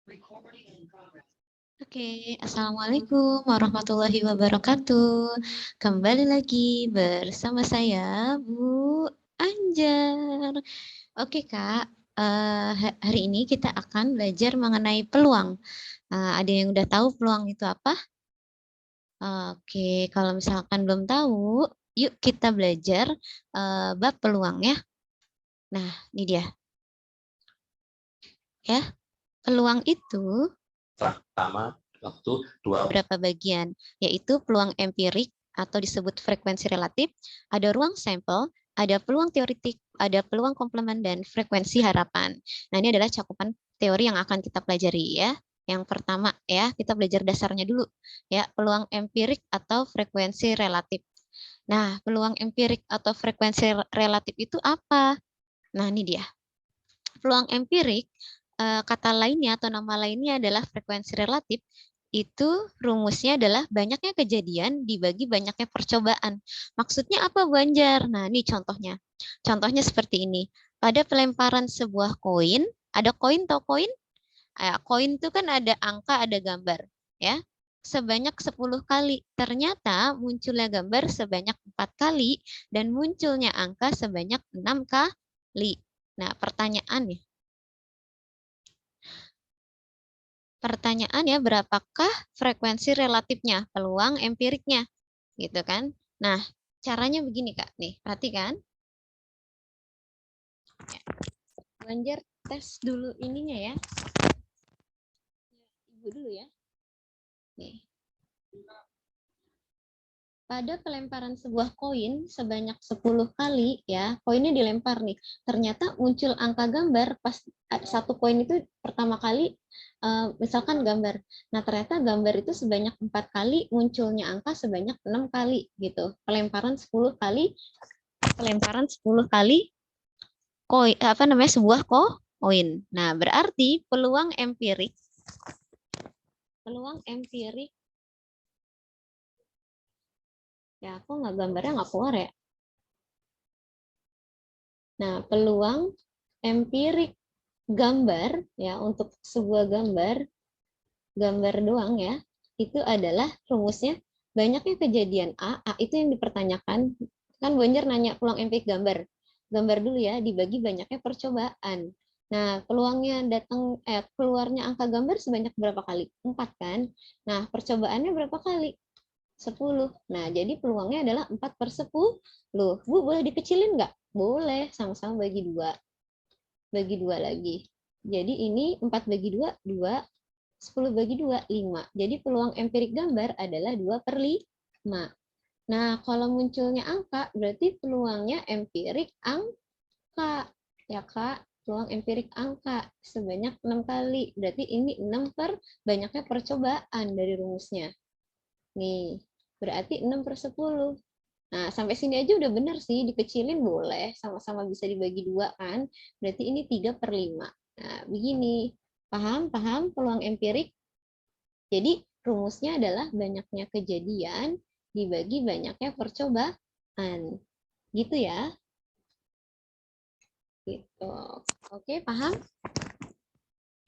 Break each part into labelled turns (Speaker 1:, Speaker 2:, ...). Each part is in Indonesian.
Speaker 1: Oke, Assalamualaikum warahmatullahi wabarakatuh. Kembali lagi bersama saya, Bu Anjar. Oke, Kak. Hari ini kita akan belajar mengenai peluang. Ada yang udah tahu peluang itu apa? Oke, kalau misalkan belum tahu, yuk kita belajar bab peluang ya. Nah, ini dia. Ya, peluang itu
Speaker 2: pertama waktu dua
Speaker 1: beberapa bagian, yaitu peluang empirik atau disebut frekuensi relatif, ada ruang sampel, ada peluang teoritik, ada peluang komplement, dan frekuensi harapan. Nah, ini adalah cakupan teori yang akan kita pelajari ya. Yang pertama ya, kita belajar dasarnya dulu ya, peluang empirik atau frekuensi relatif. Nah, peluang empirik atau frekuensi relatif itu apa? Nah, ini dia. Peluang empirik, kata lainnya atau nama lainnya adalah frekuensi relatif, itu rumusnya adalah banyaknya kejadian dibagi banyaknya percobaan. Maksudnya apa, Bu Anjar? Nah, ini contohnya. Contohnya seperti ini. Pada pelemparan sebuah koin, ada koin atau koin? Koin itu kan ada angka, ada gambar. Ya, sebanyak 10 kali. Ternyata munculnya gambar sebanyak 4 kali dan munculnya angka sebanyak 6 kali. Nah, pertanyaannya, pertanyaannya berapakah frekuensi relatifnya, peluang empiriknya, gitu kan? Nah, caranya begini Kak, nih, perhatikan. Banjar tes dulu ininya ya. Ibu dulu ya. Nih. Pada pelemparan sebuah koin sebanyak 10 kali ya, koinnya dilempar nih. Ternyata muncul angka gambar pas satu koin itu pertama kali misalkan gambar. Nah, ternyata gambar itu sebanyak 4 kali, munculnya angka sebanyak 6 kali gitu. Pelemparan 10 kali koin apa namanya sebuah koin. Nah, berarti peluang empirik ya, aku nggak gambarnya nggak keluar ya. Nah, peluang empirik gambar ya untuk sebuah gambar doang ya, itu adalah rumusnya banyaknya kejadian A itu yang dipertanyakan. Kan Banjar nanya peluang empirik gambar. Gambar dulu ya, dibagi banyaknya percobaan. Nah, peluangnya keluarnya angka gambar sebanyak berapa kali? 4 kan? Nah, percobaannya berapa kali? 10. Nah, jadi peluangnya adalah 4/10. Bu, boleh dikecilin nggak? Boleh, sama-sama bagi 2. Bagi 2 lagi. Jadi ini 4 bagi 2, 2. 10 bagi 2, 5. Jadi peluang empirik gambar adalah 2/5. Nah, kalau munculnya angka, berarti peluangnya empirik angka. Ya, Kak. Peluang empirik angka sebanyak 6 kali. Berarti ini 6 per banyaknya percobaan dari rumusnya. Nih, berarti 6/10. Nah, sampai sini aja udah benar sih, dikecilin boleh, sama-sama bisa dibagi 2 kan, berarti ini 3/5. Nah, begini, paham peluang empirik? Jadi, rumusnya adalah banyaknya kejadian dibagi banyaknya percobaan. Gitu ya. Gitu. Oke, paham?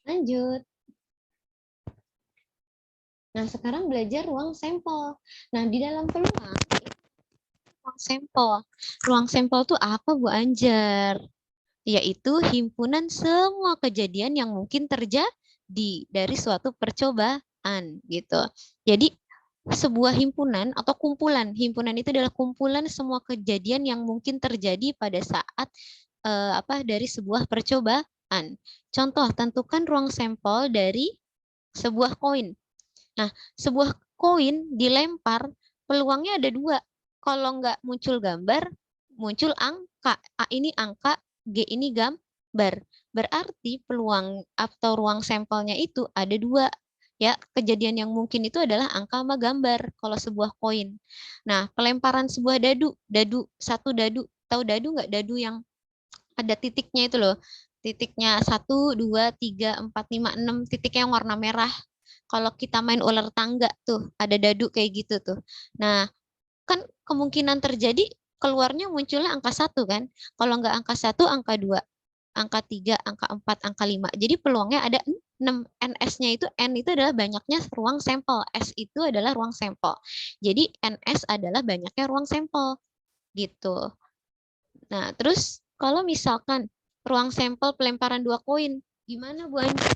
Speaker 1: Lanjut. Nah, sekarang belajar ruang sampel. Nah, di dalam peluang, ruang sampel. Ruang sampel itu apa, Bu Anjar? Yaitu himpunan semua kejadian yang mungkin terjadi dari suatu percobaan gitu. Jadi sebuah himpunan atau kumpulan, himpunan itu adalah kumpulan semua kejadian yang mungkin terjadi pada saat dari sebuah percobaan. Contoh, tentukan ruang sampel dari sebuah koin. Nah, sebuah koin dilempar, peluangnya ada 2. Kalau nggak muncul gambar, muncul angka. A ini angka, G ini gambar. Berarti peluang atau ruang sampelnya itu ada 2. Ya, kejadian yang mungkin itu adalah angka sama gambar kalau sebuah koin. Nah, pelemparan sebuah satu dadu. Tahu dadu nggak? Dadu yang ada titiknya itu loh. Titiknya 1, 2, 3, 4, 5, 6, titiknya yang warna merah. Kalau kita main ular tangga tuh, ada dadu kayak gitu tuh. Nah, kan kemungkinan terjadi keluarnya munculnya angka 1 kan. Kalau nggak angka 1, angka 2. angka 3, angka 4, angka 5. Jadi peluangnya ada 6. NS-nya itu, N itu adalah banyaknya ruang sampel. S itu adalah ruang sampel. Jadi NS adalah banyaknya ruang sampel. Gitu. Nah, terus kalau misalkan ruang sampel pelemparan 2 koin, gimana Bu Anji?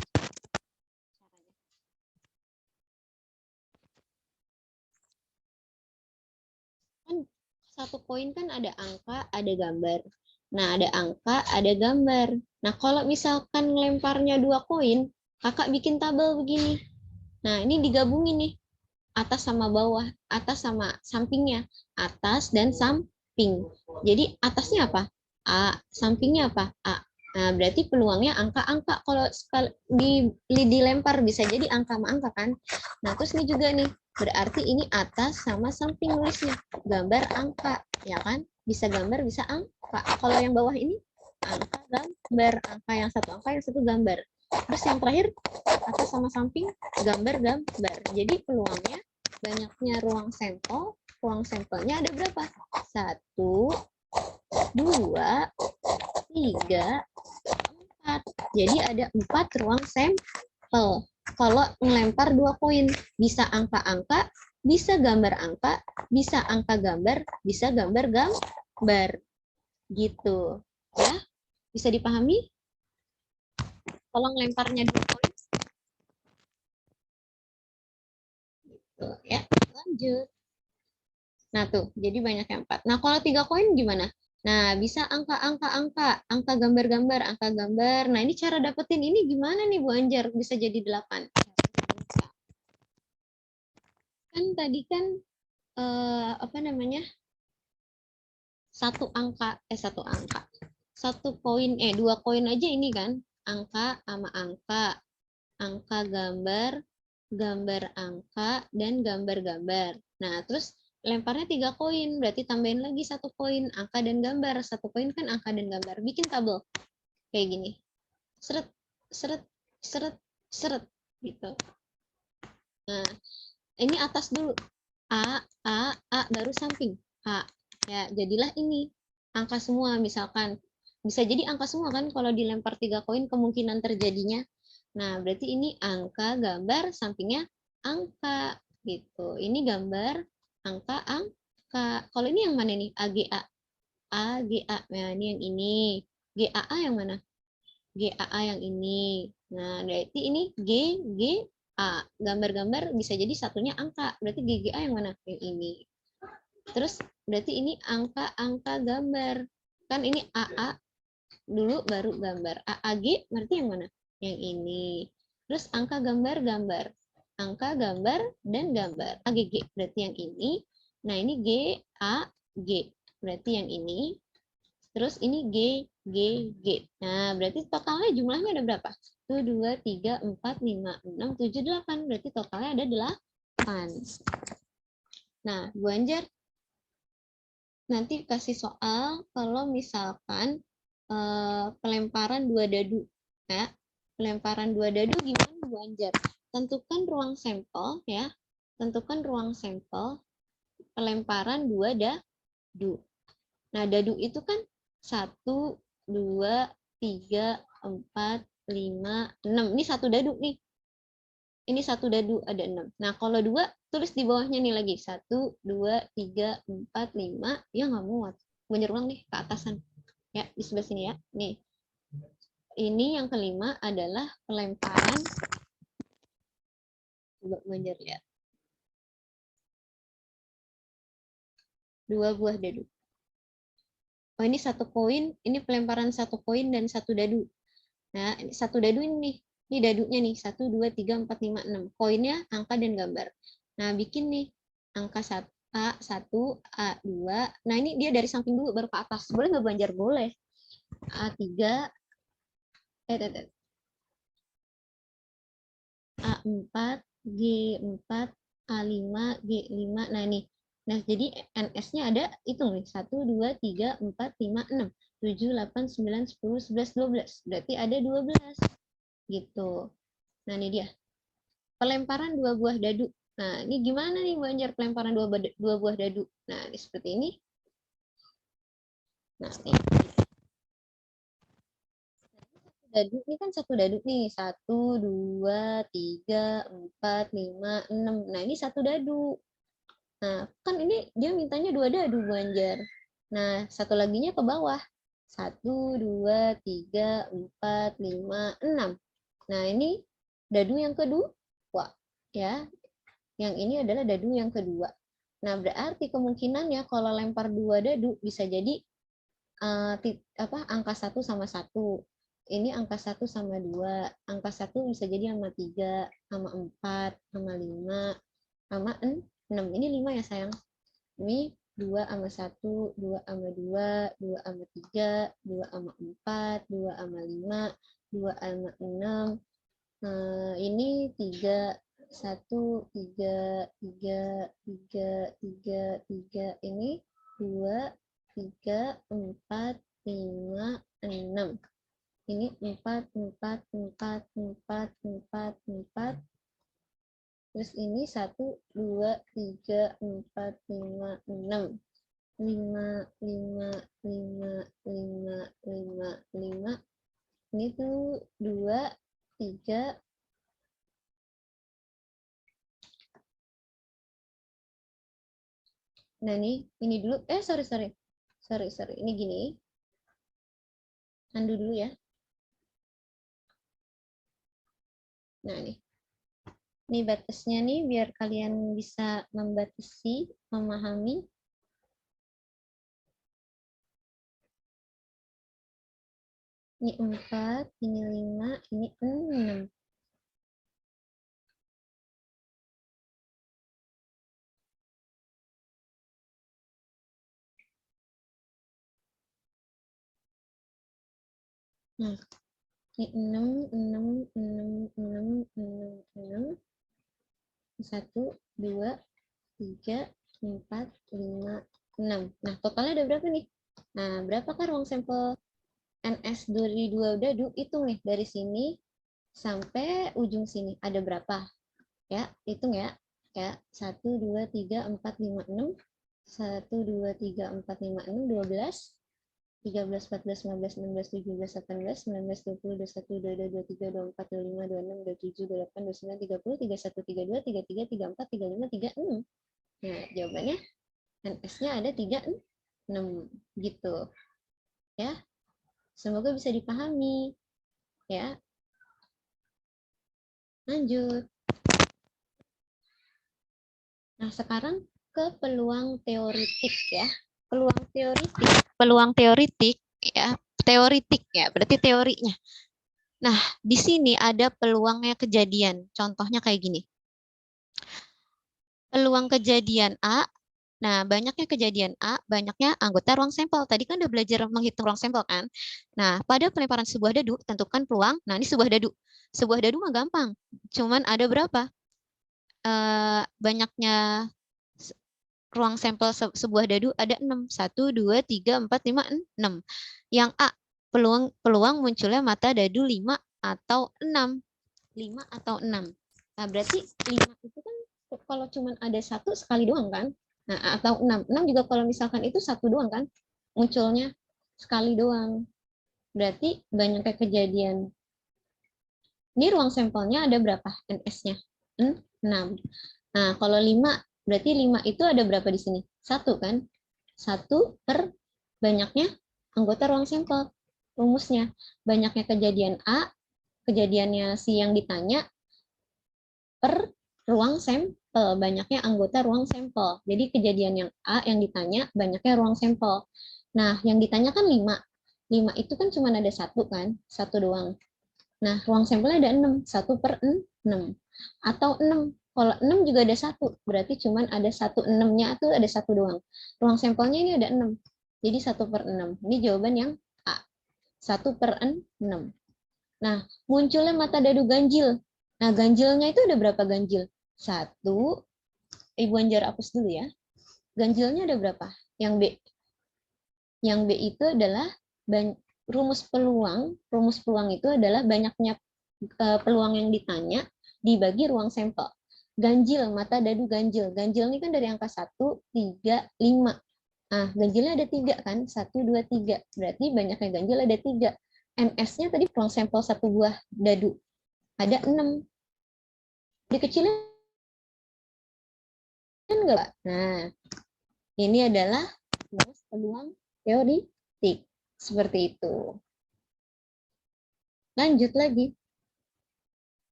Speaker 1: Kan satu koin kan ada angka, ada gambar. Nah, ada angka, ada gambar. Nah, kalau misalkan ngelemparnya 2 koin, kakak bikin tabel begini. Nah, ini digabungin nih, atas sama bawah, atas sama sampingnya, atas dan samping. Jadi atasnya apa? A, sampingnya apa? A. Nah, berarti peluangnya angka-angka. Kalau dilempar bisa jadi angka sama angka kan? Nah, terus ini juga nih, berarti ini atas sama samping nulisnya. Gambar angka, ya kan? Bisa gambar, bisa angka. Kalau yang bawah ini angka, gambar. Angka yang satu gambar. Terus yang terakhir, atas sama samping, gambar-gambar. Jadi peluangnya banyaknya ruang sampelnya ada berapa? 1, 2, 3, 4. Jadi ada 4 ruang sampel. Kalau ngelempar 2 koin, bisa angka-angka, bisa gambar angka, bisa angka gambar, bisa gambar-gambar. Gitu. Ya, bisa dipahami? Kalau ngelemparnya 2 koin. Gitu, ya, lanjut. Nah, tuh, jadi banyak yang 4. Nah, kalau 3 koin gimana? Nah, bisa angka-angka-angka, angka gambar-gambar, angka gambar. Nah, ini cara dapetin ini gimana nih, Bu Anjar? Bisa jadi 8. Kan tadi kan, apa namanya, satu koin, 2 koin aja ini kan, angka sama angka gambar, gambar angka, dan gambar-gambar. Nah, terus lemparnya 3 koin, berarti tambahin lagi 1 koin, angka dan gambar. 1 koin kan angka dan gambar. Bikin tabel kayak gini. Seret, seret, seret, seret, gitu. Nah, ini atas dulu. A, baru samping. A. Ya, jadilah ini. Angka semua, misalkan. Bisa jadi angka semua kan, kalau dilempar 3 koin kemungkinan terjadinya. Nah, berarti ini angka, gambar, sampingnya angka. Gitu. Ini gambar, angka, angka. Kalau ini yang mana nih? AGA. AGA. Nah, ini yang ini. GAA yang mana? GAA yang ini. Nah, berarti ini GGA. Gambar-gambar bisa jadi satunya angka. Berarti GGA yang mana? Yang ini. Terus berarti ini angka-angka gambar. Kan ini AA dulu baru gambar. AAG berarti yang mana? Yang ini. Terus angka gambar-gambar. Angka gambar dan gambar. AGG berarti yang ini. Nah, ini GAG berarti yang ini. Terus ini G. Nah, berarti totalnya jumlahnya ada berapa? 1, 2, 3, 4, 5, 6, 7, 8. Berarti totalnya ada 8. Nah, Bu Anjar, nanti kasih soal kalau misalkan pelemparan 2 dadu. Ya. Pelemparan 2 dadu gimana, Bu Anjar? Tentukan ruang sampel, ya. Tentukan ruang sampel pelemparan 2 dadu. Nah, dadu itu kan 1, 2, 3, 4, 5, 6. Ini 1 dadu nih. Ini 1 dadu ada 6. Nah, kalau 2, tulis di bawahnya nih lagi. 1, 2, 3, 4, 5. Ya nggak muat. Banyak ulang nih ke atasan. Ya, di sebelah sini ya. Nih. Ini yang kelima adalah pelemparan. Coba banjar ya. 2 buah dadu. Oh, ini 1 koin, ini pelemparan 1 koin dan 1 dadu. Nah, ini 1 dadu ini nih. Ini dadunya nih, 1, 2, 3, 4, 5, 6. Koinnya angka dan gambar. Nah, bikin nih angka A1, A2. Nah, ini dia dari samping dulu baru ke atas. Boleh nggak Banjar? Boleh. A3, A4, G4, A5, G5. Nah, nih. Nah, jadi NS-nya ada, hitung nih. 1, 2, 3, 4, 5, 6. 7, 8, 9, 10, 11, 12. Berarti ada 12. Gitu. Nah, ini dia. Pelemparan 2 buah dadu. Nah, ini gimana nih Banjar pelemparan 2 buah dadu? Nah, ini seperti ini. Nah, ini. dadu ini kan satu dadu nih, 1, 2, 3, 4, 5, 6. Nah ini satu dadu. Nah kan ini dia mintanya 2 dadu Bu Anjar. Nah satu laginya ke bawah, 1, 2, 3, 4, 5, 6. Nah ini dadu yang kedua, ya. Yang ini adalah dadu yang kedua. Nah berarti kemungkinannya kalau lempar 2 dadu bisa jadi angka 1 sama 1. Ini angka 1 sama 2. Angka 1 bisa jadi sama 3, sama 4, sama 5, sama 6. Ini 5 ya sayang. Ini 2 sama 1, 2 sama 2, 2 sama 3, 2 sama 4, 2 sama 5, 2 sama 6. Ini 3, 1, 3, 3, 3, 3, 3. Ini 2, 3, 4, 5, 6. Ini 4, 4, 4, 4, 4, 4. Terus ini 1, 2, 3, 4, 5, 6. 5, 5, 5, 5, 5, 5. Ini tuh 2, 3. Nah ini dulu. Sorry. Ini gini. Undo dulu ya. Nah ini batasnya nih biar kalian bisa membatasi, memahami. Ini 4, ini 5, ini 6. Nah, ini 6, 6, 6, 6, 6, 6. 1, 2, 3, 4, 5, 6. Nah, totalnya ada berapa nih? Nah, berapakah ruang sampel NS dari 2 dadu? Hitung nih, dari sini sampai ujung sini. Ada berapa? Ya, hitung ya. Ya, 1, 2, 3, 4, 5, 6. 1, 2, 3, 4, 5, 6, 12. 13, 14, 15, 16, 17, 18, 19, 20, 21, 22, 23, 24, 25, 26, 27, 28, 29, 30, 31, 32, 33, 34, 35, 36. Nah, jawabannya NS-nya ada 36 gitu. Ya. Semoga bisa dipahami. Ya. Lanjut. Nah, sekarang ke peluang teoritik ya. Peluang teoritik ya. Teoritik ya, berarti teorinya. Nah, di sini ada peluangnya kejadian. Contohnya kayak gini. Peluang kejadian A. Nah, banyaknya kejadian A, banyaknya anggota ruang sampel. Tadi kan udah belajar menghitung ruang sampel kan? Nah, pada pelemparan sebuah dadu, tentukan peluang. Nah, ini sebuah dadu. Sebuah dadu mah gampang. Cuman ada berapa? Banyaknya ruang sampel sebuah dadu ada 6. 1, 2, 3, 4, 5, 6. Yang A, peluang munculnya mata dadu 5 atau 6. 5 atau 6. Nah, berarti 5 itu kan kalau cuma ada 1 sekali doang kan? Nah, atau 6. 6 juga kalau misalkan itu 1 doang kan? Munculnya sekali doang. Berarti banyaknya kejadian. Ini ruang sampelnya ada berapa NS-nya? 6. Nah, kalau 5, berarti 5 itu ada berapa di sini? 1 kan? 1 per banyaknya anggota ruang sampel. Rumusnya, banyaknya kejadian A, kejadiannya si yang ditanya, per ruang sampel, banyaknya anggota ruang sampel. Jadi kejadian yang A yang ditanya, banyaknya ruang sampel. Nah, yang ditanya kan 5. 5 itu kan cuma ada 1 kan? 1 doang. Nah, ruang sampelnya ada 6. 1 per 6. Atau 6. Kalau 6 juga ada 1. Berarti cuma ada 1. 6-nya itu ada 1 doang. Ruang sampelnya ini ada 6. Jadi 1 per 6. Ini jawaban yang A. 1 per 6. Nah, munculnya mata dadu ganjil. Nah, ganjilnya itu ada berapa ganjil? 1. Ibu Anjar hapus dulu ya. Ganjilnya ada berapa? Yang B. Yang B itu adalah rumus peluang. Rumus peluang itu adalah banyaknya peluang yang ditanya dibagi ruang sampel. Ganjil, mata dadu ganjil. Ganjil ini kan dari angka 1, 3, 5. Nah, ganjilnya ada 3 kan? 1, 2, 3. Berarti banyaknya ganjil ada 3. NS-nya tadi ruang sampel satu buah dadu. Ada 6. Dikecilin enggak? Nah, ini adalah rumus peluang teoritik. Seperti itu. Lanjut lagi.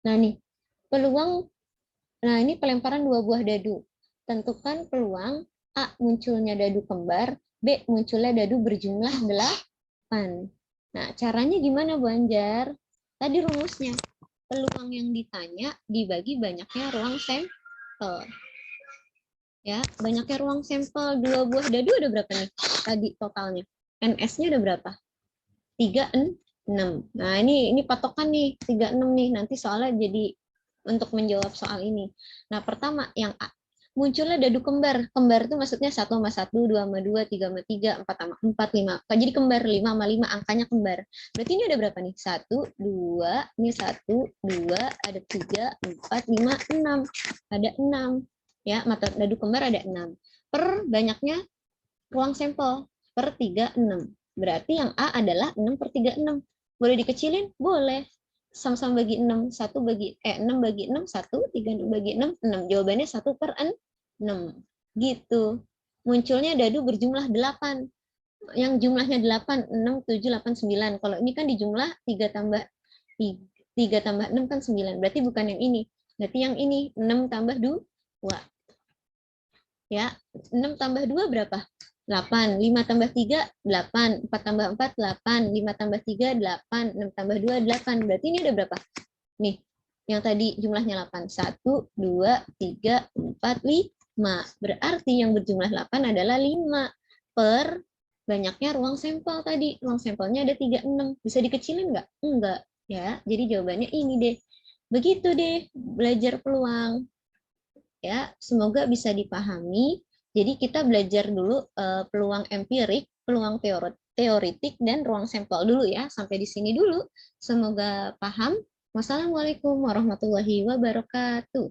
Speaker 1: Nah, nih, peluang, nah ini pelemparan 2 buah dadu. Tentukan peluang A, munculnya dadu kembar, B, munculnya dadu berjumlah 8. Nah, caranya gimana, Bu Anjar? Tadi rumusnya, peluang yang ditanya dibagi banyaknya ruang sampel. Ya, banyaknya ruang sampel 2 buah dadu ada berapa nih? Tadi totalnya. NS-nya ada berapa? 3, 6. Nah, ini patokan nih, 3, 6 nih. Nanti soalnya jadi untuk menjawab soal ini. Nah, pertama yang A. Munculnya dadu kembar. Kembar itu maksudnya 1 sama 1, 2 sama 2, 3 sama 3, 4 sama 4, 5. Jadi kembar 5 sama 5, angkanya kembar. Berarti ini ada berapa nih? 1, 2, ini 1, 2, ada 3, 4, 5, 6. Ada 6. Ya, mata dadu kembar ada 6. Per banyaknya ruang sampel. Per 3, 6. Berarti yang A adalah 6 per 3, 6. Boleh dikecilin? Boleh. Sama-sama bagi 6. 6 bagi 6, 1. 3 bagi 6, 6. Jawabannya 1 per 6. Gitu. Munculnya dadu berjumlah 8. Yang jumlahnya 8, 6, 7, 8, 9. Kalau ini kan dijumlah 3 tambah 6 kan 9. Berarti bukan yang ini. Berarti yang ini 6 tambah 2. Ya, 6 tambah 2 berapa? 8. 5 tambah 3, 8. 4 tambah 4, 8. 5 tambah 3, 8. 6 tambah 2, 8. Berarti ini ada berapa? Nih, yang tadi jumlahnya 8. 1, 2, 3, 4, 5. Berarti yang berjumlah 8 adalah 5 per banyaknya ruang sampel tadi. Ruang sampelnya ada 3, 6. Bisa dikecilin nggak? Enggak. Ya, jadi jawabannya ini deh. Begitu deh belajar peluang. Ya, semoga bisa dipahami. Jadi kita belajar dulu peluang empirik, peluang teoritik, dan ruang sampel dulu ya. Sampai di sini dulu. Semoga paham. Wassalamualaikum warahmatullahi wabarakatuh.